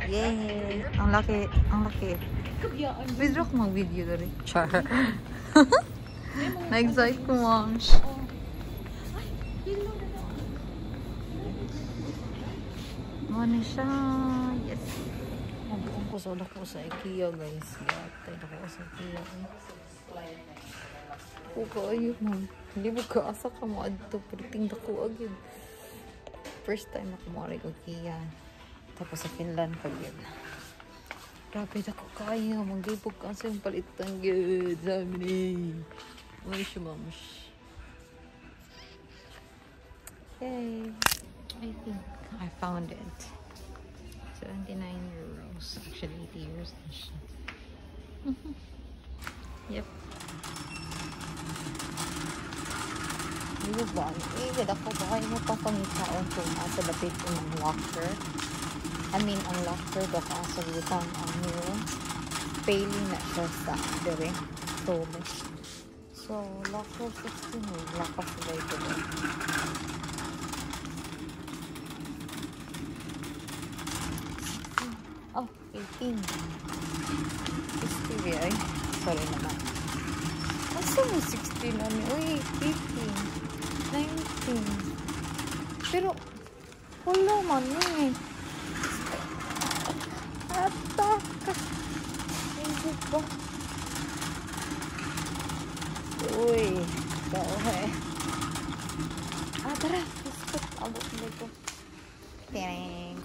Yay! Ang laki. Ang laki. Withdraw ko mag-video na rin. Char. Na-excite ko, moms. Ano siya? Yes. Nabuong ko sa IKEA, guys. Gatay na ko sa IKEA. Kuka, ayun mo. Hindi mo kaasa ka mo adto. Pariting dako agad. First time ako mo rin IKEA. Tapos sa Finland pa yun. Grabe na ko kaya. Mag-ibog ka sa yung palitan. Good. Sabi ni. Ano siya, moms? Yay. I think I found it. 79 euros. Actually, 80 euros na siya. Yep. Hindi ba? Gada ko ba kayo mo papangitaon kung asa lapit ko ng locker? I mean, ang locker ba ka sa butang ang new pailing na siya sa dere. So, locker 16 lakas ba ito ba? Oh, 18. 60 ay. Sorry naman. Asa mo 16 ano? Uy, 18. 19. Pero, wala man eh. Ataka. Hindi ba? Uy. Okay. Tara. Biskot. Abot na ito. Teng.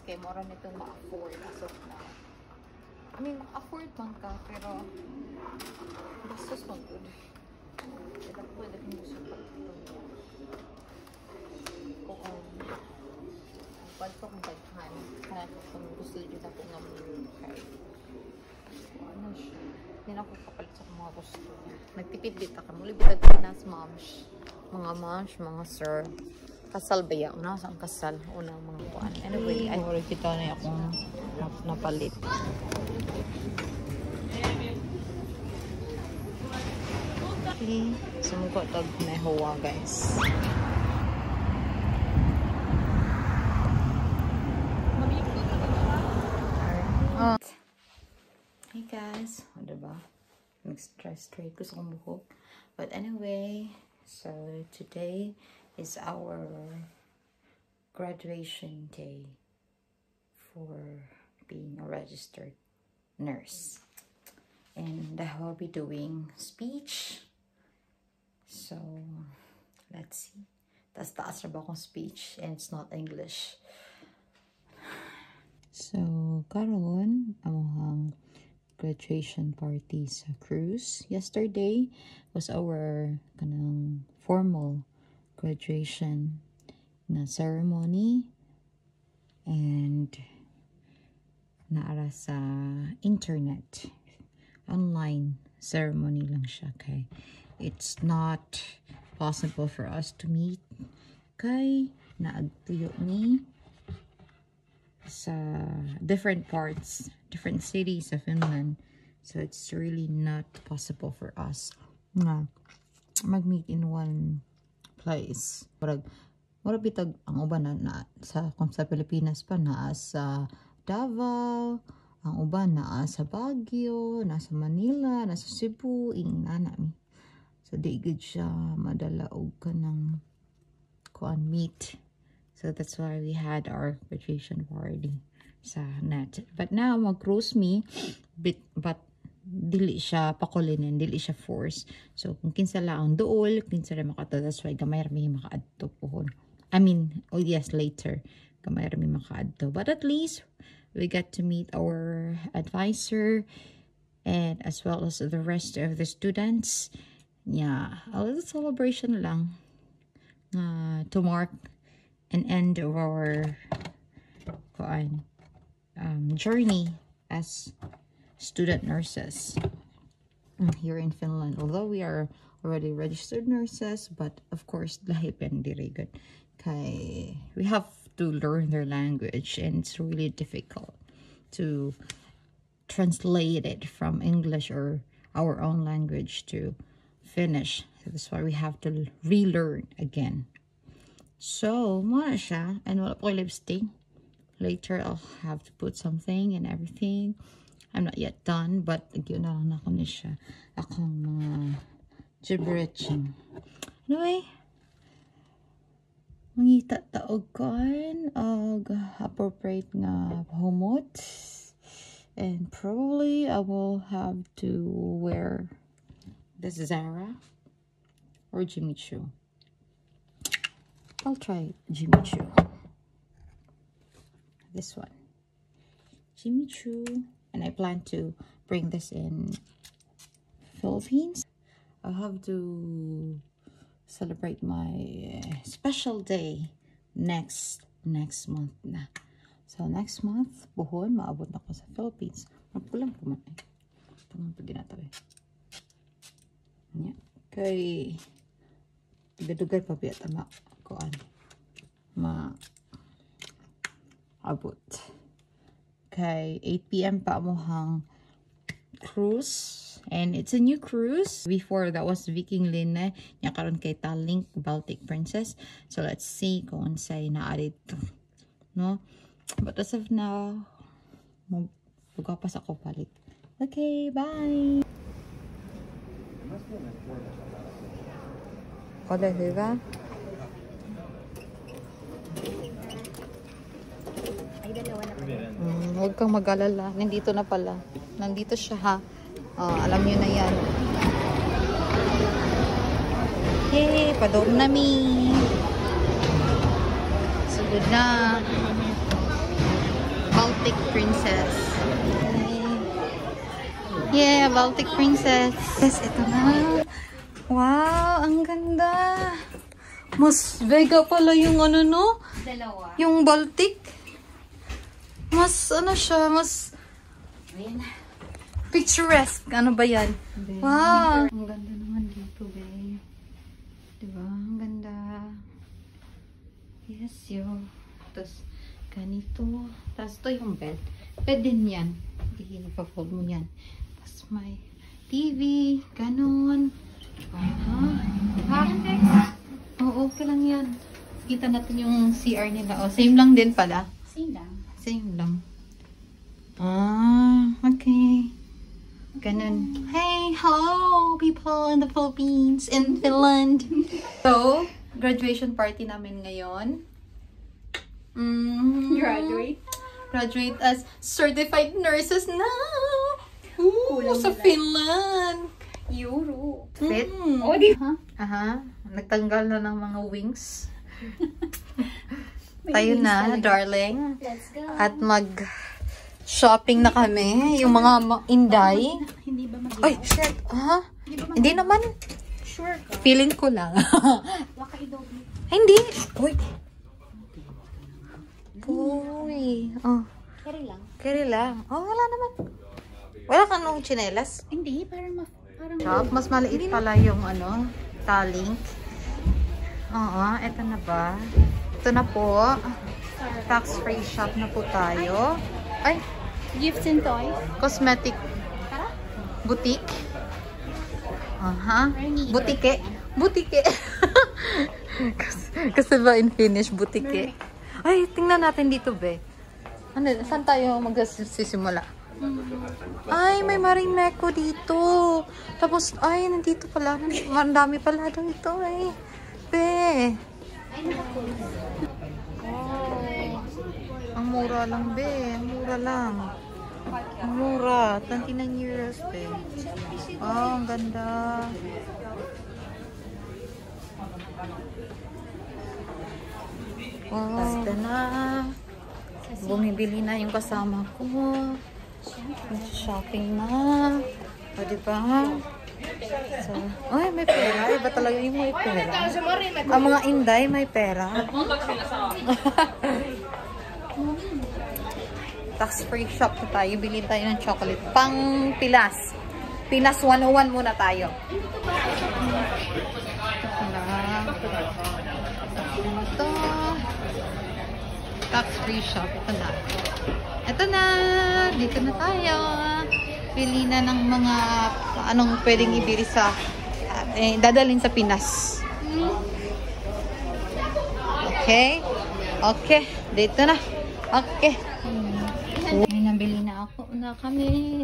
Kay mora nitong ma-afford as of now. I mean, ma-afford man ka, pero bastos man good. Kaya pwede kong gusto pa ito. Kung pwede kong daghan, kaya kung gusto dito ako nga mag-card. Ano siya? Hindi na ako kapalit sa mga gusto niya. Nagtipid dito ka. Muli bitag Pinas, moms. Mga moms, mga sir. Kasal ba yan? Una, saan kasal? Unang mga kuan. Anyway, ay already kita na akong napalit. Okay. Sumukot tag na huwa, guys. Hey guys. O, diba? Nag-straight ko sa kumuhok. But anyway, so today is our graduation day for being a registered nurse, and I will be doing speech. So let's see. Taas na ba akong speech and it's not English. So karon among graduation party sa cruise. Yesterday was our kanang formal graduation na ceremony, and naara sa internet, online ceremony lang siya, kay it's not possible for us to meet kay naagtuyo ni sa different parts, different cities of Finland, so it's really not possible for us na mag-meet in one place. Murag bitag ang uban na sa kung sa Pilipinas pa naa sa Davao, ang uban naa sa Baguio, nasa Manila, nasa Cebu, inana mi. So di gud siya madala og kanang kuan meet. So that's why we had our graduation party sa net. But now mag-cruise me but dili siya pakulinin, dili siya force. So kung kinsa lang duol, kinsa ra makato, that's why gamay ra mi makaadto pohon. I mean, oh yes, later gamay ra mi makaadto. But at least we got to meet our advisor and as well as the rest of the students. Yeah, a little celebration lang to mark an end of our journey as student nurses here in Finland. Although we are already registered nurses, but of course lahi pen diri good kay we have to learn their language and it's really difficult to translate it from English or our own language to Finnish. So that's why we have to relearn again. So, muna siya. And wala po lipstick. Later, I'll have to put something and everything. I'm not yet done, but yun na lang ako ni siya. Akong mga gibberiching. Anyway, mangita taog koan og appropriate na humot. And probably I will have to wear this Zara or Jimmy Choo. I'll try Jimmy Choo. This one. Jimmy Choo. And I plan to bring this in Philippines. I'll have to celebrate my special day next month na. So next month, buhon, maabot na ko sa Philippines. Magpulang ko man. Ito nga ito ginatabi. Yeah. Kay dugay pa biya tama koan. Abot. Kay 8 p.m. pa amuhang cruise. And it's a new cruise. Before, that was Viking Line. Nya karon kay Tallink Baltic Princess. So let's see kung say naadit to. No? But as of now, magpagas ako palit. Okay, bye! Kolla huva. Huwag kang mag-alala. Nandito na pala. Nandito siya ha. Alam nyo na yan. Yay! Padom na mi. Sugod na. Baltic Princess. Yeah, Baltic Princess. Yes, ito na. Wow, ang ganda. Mas vega pala yung ano no? Dalawa. Yung Baltic. Mas ano siya, mas picturesque. Ano ba yan? Wow! Ang ganda naman dito, babe. Diba? Ang ganda. Yes, yo. Tapos, ganito. Tapos, ito yung bed. Bed din yan. Hindi pa-fold mo yan. Tapos, may TV. Ganon. Ha? Oo, okay lang yan. Kita natin yung CR nila. Oh, same lang din pala. Same lang. Same lang. Okay. Ganun. Hey, hello, people in the Philippines, in Finland. So, graduation party namin ngayon. Graduate as certified nurses na. Ooh, sa Finland. Euro. Fit? Oh, di ba? Aha. Nagtanggal na ng mga wings. Tayo na, darling. Let's go. At mag-shopping na kami. Yung mga inday. Hindi ba mag- Ay, shit. Ha? Hindi naman. Sure ka? Feeling ko lang. Waka i-double. Hindi. Uy. Uy. Oh. Carry lang. Carry lang. Oh, wala naman. Wala kang nung chinelas. Hindi, parang Shop. Mas maliit pala yung ano, Tallink. Oo, eto na ba? Ito na po. Tax-free shop na po tayo. Ay, gifts and toys. cosmetic boutique. Aha. Butike. Butike. kasi ba in Finnish, butike. Ay, tingnan natin dito, be. Ano, saan tayo magsisimula? Ay, may Marimekko dito. Tapos, ay, nandito pala. Marami pala dito, ay. Be. Oh. Ang mura lang, be. Ang mura lang. Ang mura. 29 euros, be. Oh, ang ganda. Oh, ganda na. Bumibili na yung kasama ko. Shopping na. O, diba? So, ay, may pera. Iba talaga yung may pera. Ang mga inday, may pera. Tax-free shop na tayo. Bilhin tayo ng chocolate. Pang Pilas. Pinas 101 muna tayo. Ito. Tax-free shop. Ito na. Ito na. Dito na tayo. Pili na ng mga anong pwedeng ibili sa dadalhin sa Pinas. Okay? Okay. Dito na. Okay. Ay, nabili na ako.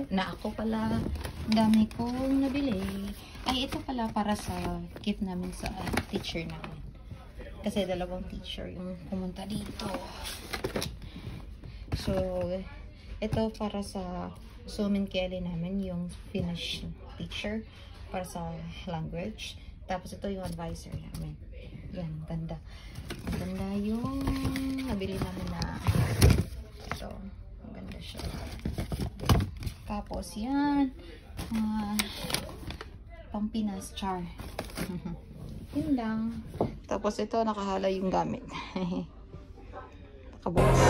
Ako pala. Ang dami kong nabili. Ay, ito pala para sa kit namin sa teacher namin. Kasi dalawang teacher yung pumunta dito. So, ito para sa Sumin Kelly namin, yung Finnish teacher para sa language. Tapos ito yung advisor namin. Yan, ganda. Ganda yung nabili namin na ito. Maganda siya. Tapos yan. Pampinas char. Yun lang. Tapos ito, nakahala yung gamit. Nakabukas.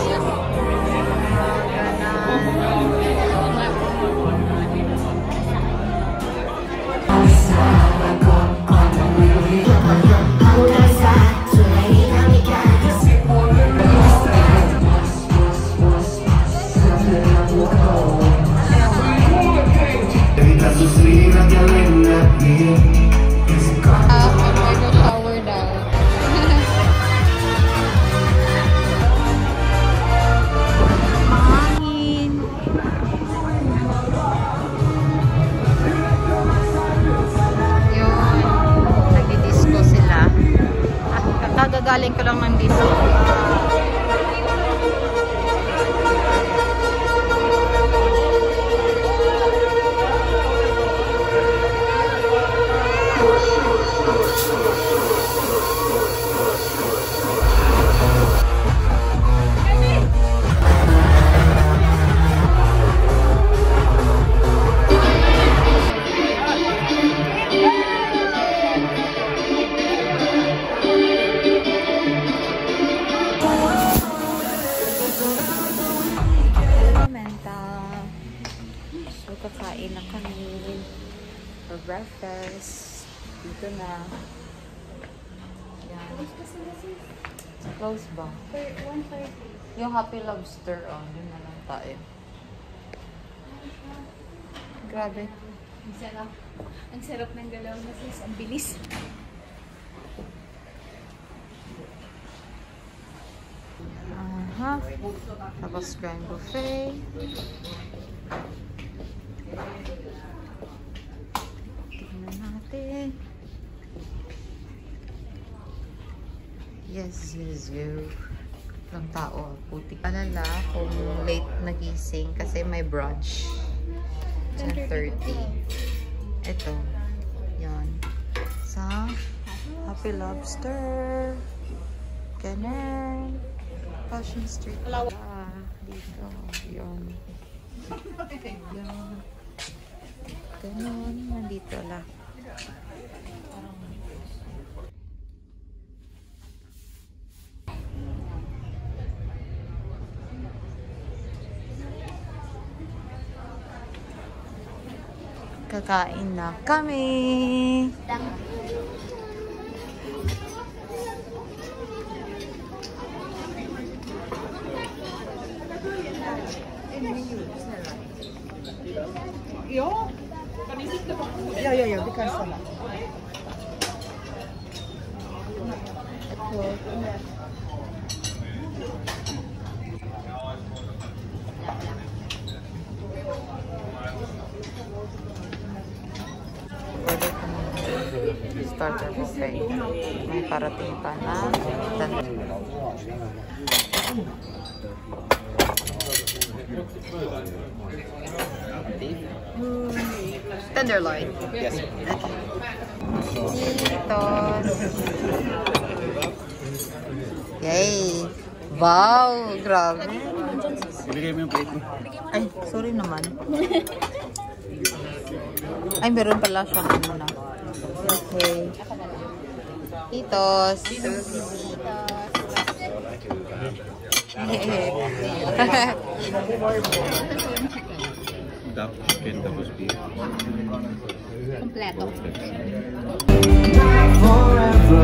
Shower daw. Hangin. Yun. Nag-disco sila. Kagagaling ko lang ng disco. So, kakain na kami for breakfast. Dito na. Yan. Close ba? 1:30. Yung Happy Lobster, oh. Yun na lang tayo. Grabe. Ang sarap. Ang sarap ng galaw na sis. Ang bilis. Aha. Tapos grand buffet. Tingnan natin. Yes. Lang tao. Puti. Alala kung late nagising kasi may brunch. 10:30. Ito. Yan. Sa Happy Lobster. Ganun. Fashion Street. Dito. Yan. Yan. Ganun. Nandito lang. Kakain na kami. Ja, vi kan stanna. Starter buffet. May parating pa na tenderloin. Yes. Cheetos. Yay! Wow! Grabe. Ibigay mo yung plate mo. Ay, sorry naman. Ay, meron pala siya muna. Okay. Cheetos. Duck chicken tapos beef. Kompleto. Forever